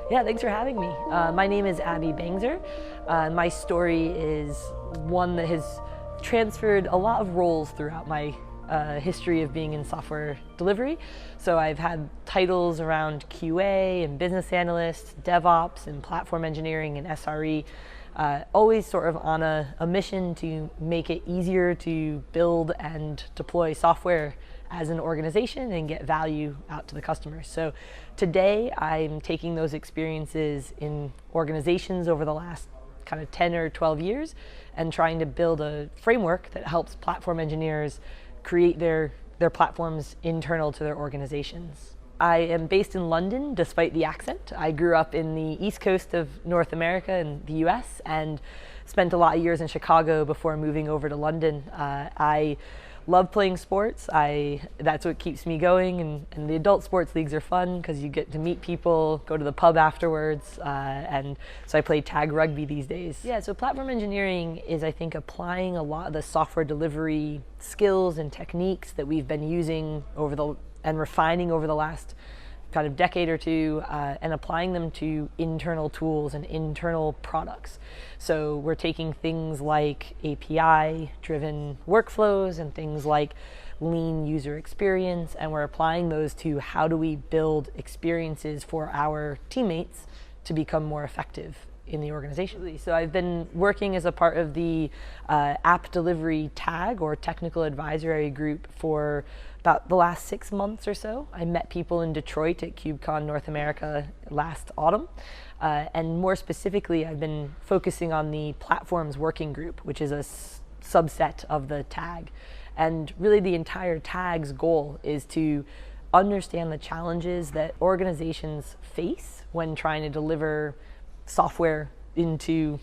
Yeah, thanks for having me. My name is Abby Bangser. My story is one that has transferred a lot of roles throughout my history of being in software delivery. So I've had titles around QA and business analyst, DevOps and platform engineering and SRE, always sort of on a mission to make it easier to build and deploy software as an organization and get value out to the customers. So today I'm taking those experiences in organizations over the last kind of 10 or 12 years and trying to build a framework that helps platform engineers create their platforms internal to their organizations. I am based in London despite the accent. I grew up in the East Coast of North America in the US and spent a lot of years in Chicago before moving over to London. I love playing sports. That's what keeps me going, and the adult sports leagues are fun because you get to meet people, go to the pub afterwards, and so I play tag rugby these days. Yeah, so platform engineering is, I think, applying a lot of the software delivery skills and techniques that we've been using and refining over the last kind of decade or two, and applying them to internal tools and internal products. So we're taking things like API-driven workflows and things like lean user experience, and we're applying those to how do we build experiences for our teammates to become more effective in the organization. So I've been working as a part of the app delivery tag or technical advisory group for about the last 6 months or so. I met people in Detroit at KubeCon North America last autumn. And more specifically, I've been focusing on the platforms working group, which is a subset of the tag. And really the entire tag's goal is to understand the challenges that organizations face when trying to deliver software into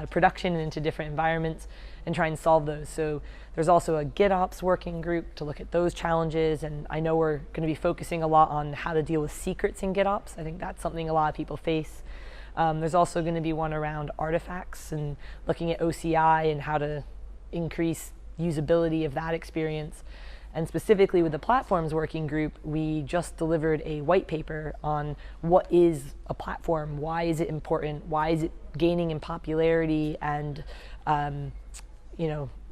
production and into different environments and try and solve those. So there's also a GitOps working group to look at those challenges, and I know we're going to be focusing a lot on how to deal with secrets in GitOps. I think that's something a lot of people face. There's also going to be one around artifacts and looking at OCI and how to increase usability of that experience. And specifically with the platforms working group, we just delivered a white paper on what is a platform, why is it important, why is it gaining in popularity and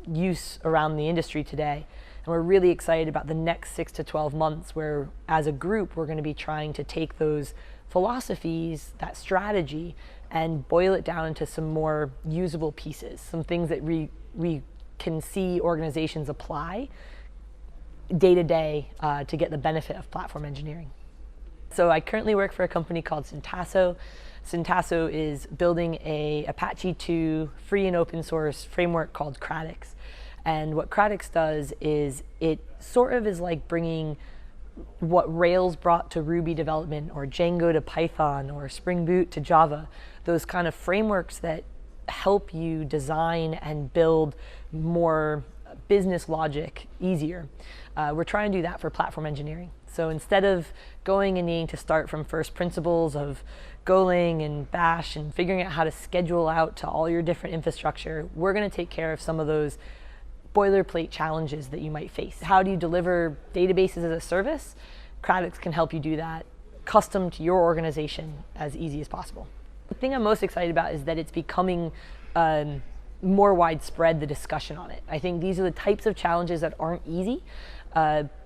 use around the industry today. And we're really excited about the next 6 to 12 months where, as a group, we're going to be trying to take those philosophies, that strategy, and boil it down into some more usable pieces, some things that we can see organizations apply day to day to get the benefit of platform engineering. So I currently work for a company called Syntasso. Syntasso is building a Apache 2 free and open source framework called Cradix. And what Cradix does is it sort of is like bringing what Rails brought to Ruby development, or Django to Python, or Spring Boot to Java, those kind of frameworks that help you design and build more business logic easier. We're trying to do that for platform engineering. So instead of going and needing to start from first principles of Golang and Bash and figuring out how to schedule out to all your different infrastructure, we're going to take care of some of those boilerplate challenges that you might face. How do you deliver databases as a service? Cradix can help you do that custom to your organization as easy as possible. The thing I'm most excited about is that it's becoming more widespread, the discussion on it. I think these are the types of challenges that aren't easy.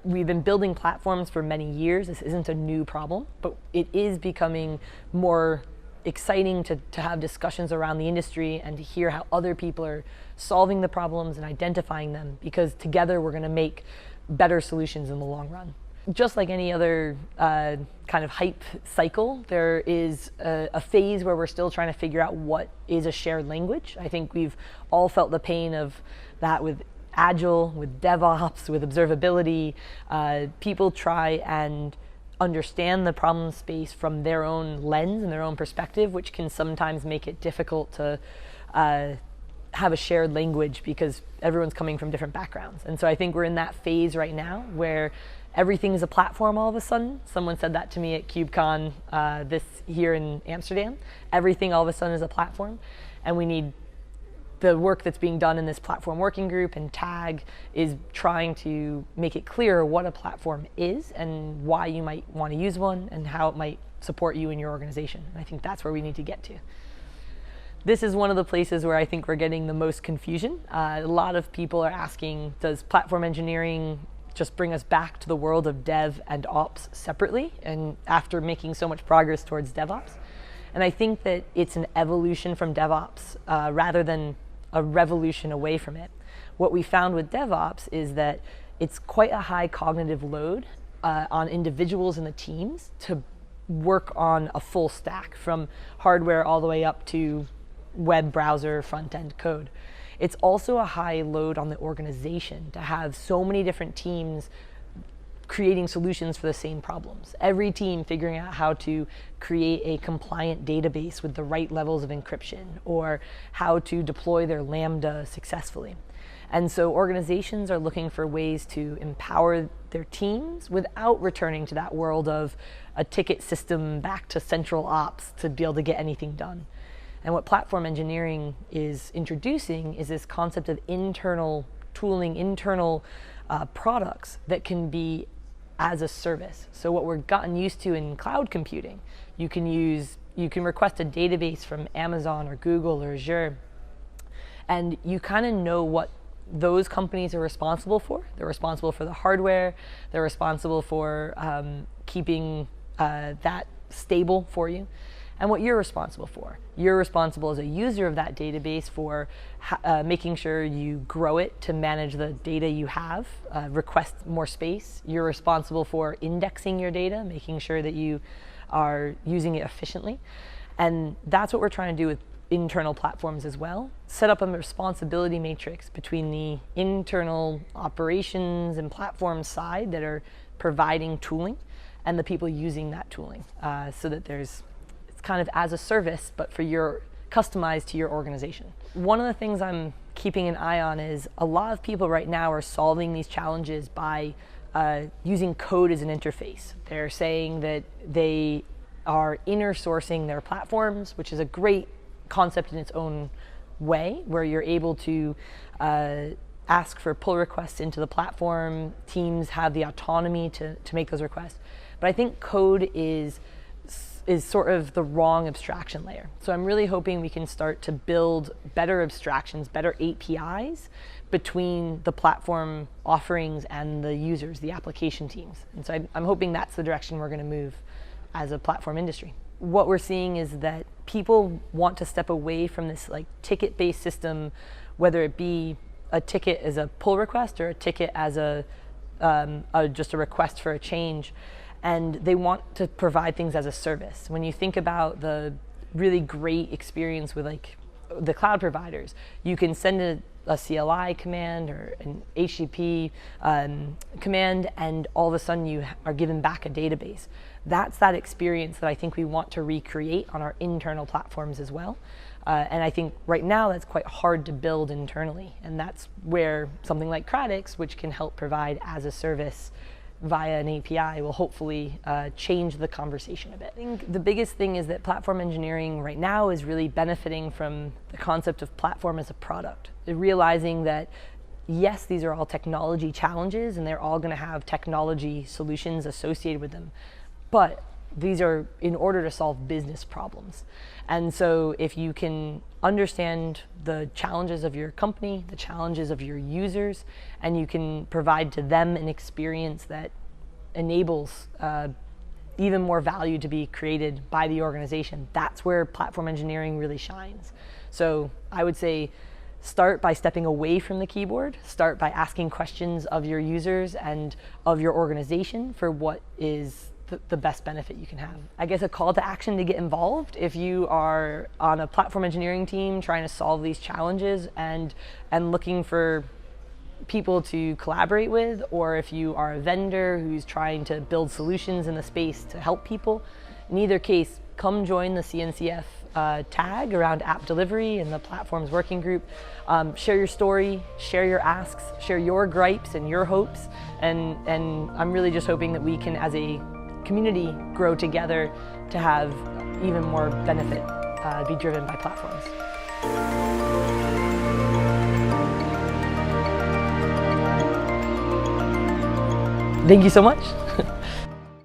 We've been building platforms for many years. This isn't a new problem, but it is becoming more exciting to have discussions around the industry and to hear how other people are solving the problems and identifying them, because together we're going to make better solutions in the long run. Just like any other kind of hype cycle, there is a phase where we're still trying to figure out what is a shared language. I think we've all felt the pain of that with Agile, with DevOps, with observability. People try and understand the problem space from their own lens and their own perspective, which can sometimes make it difficult to have a shared language because everyone's coming from different backgrounds. And so I think we're in that phase right now where everything's a platform all of a sudden. Someone said that to me at KubeCon this here in Amsterdam. Everything all of a sudden is a platform, and we need the work that's being done in this platform working group, and TAG is trying to make it clear what a platform is and why you might want to use one and how it might support you in your organization. And I think that's where we need to get to. This is one of the places where I think we're getting the most confusion. A lot of people are asking, does platform engineering just bring us back to the world of dev and ops separately, and after making so much progress towards DevOps? And I think that it's an evolution from DevOps rather than a revolution away from it. What we found with DevOps is that it's quite a high cognitive load on individuals and the teams to work on a full stack, from hardware all the way up to web browser front-end code. It's also a high load on the organization to have so many different teams creating solutions for the same problems. Every team figuring out how to create a compliant database with the right levels of encryption, or how to deploy their Lambda successfully. And so organizations are looking for ways to empower their teams without returning to that world of a ticket system back to central ops to be able to get anything done. And what platform engineering is introducing is this concept of internal tooling, internal products that can be as a service. So what we've gotten used to in cloud computing, you can request a database from Amazon or Google or Azure, and you kind of know what those companies are responsible for. They're responsible for the hardware, they're responsible for keeping that stable for you, and what you're responsible for. You're responsible as a user of that database for making sure you grow it to manage the data you have, request more space. You're responsible for indexing your data, making sure that you are using it efficiently. And that's what we're trying to do with internal platforms as well. Set up a responsibility matrix between the internal operations and platform side that are providing tooling and the people using that tooling, so that it's kind of as a service, but for customized to your organization. One of the things I'm keeping an eye on is a lot of people right now are solving these challenges by using code as an interface. They're saying that they are inner sourcing their platforms, which is a great concept in its own way, where you're able to ask for pull requests into the platform. Teams have the autonomy to make those requests. But I think code is sort of the wrong abstraction layer. So I'm really hoping we can start to build better abstractions, better APIs between the platform offerings and the users, the application teams. And so I'm hoping that's the direction we're going to move as a platform industry. What we're seeing is that people want to step away from this like ticket-based system, whether it be a ticket as a pull request or a ticket as just a request for a change. And they want to provide things as a service. When you think about the really great experience with like the cloud providers, you can send a CLI command or an HTTP command, and all of a sudden you are given back a database. That's that experience that I think we want to recreate on our internal platforms as well. And I think right now that's quite hard to build internally. And that's where something like Cradix, which can help provide as a service via an API, will hopefully change the conversation a bit. I think the biggest thing is that platform engineering right now is really benefiting from the concept of platform as a product. Realizing that, yes, these are all technology challenges and they're all going to have technology solutions associated with them, but these are in order to solve business problems. And so if you can understand the challenges of your company, the challenges of your users, and you can provide to them an experience that enables even more value to be created by the organization, that's where platform engineering really shines. So I would say start by stepping away from the keyboard, start by asking questions of your users and of your organization for what is the best benefit you can have. I guess a call to action to get involved if you are on a platform engineering team trying to solve these challenges and looking for people to collaborate with, or if you are a vendor who's trying to build solutions in the space to help people. In either case, come join the CNCF tag around app delivery in the platform's working group. Share your story, share your asks, share your gripes and your hopes, and I'm really just hoping that we can, as a community, grow together to have even more benefit be driven by platforms. Thank you so much.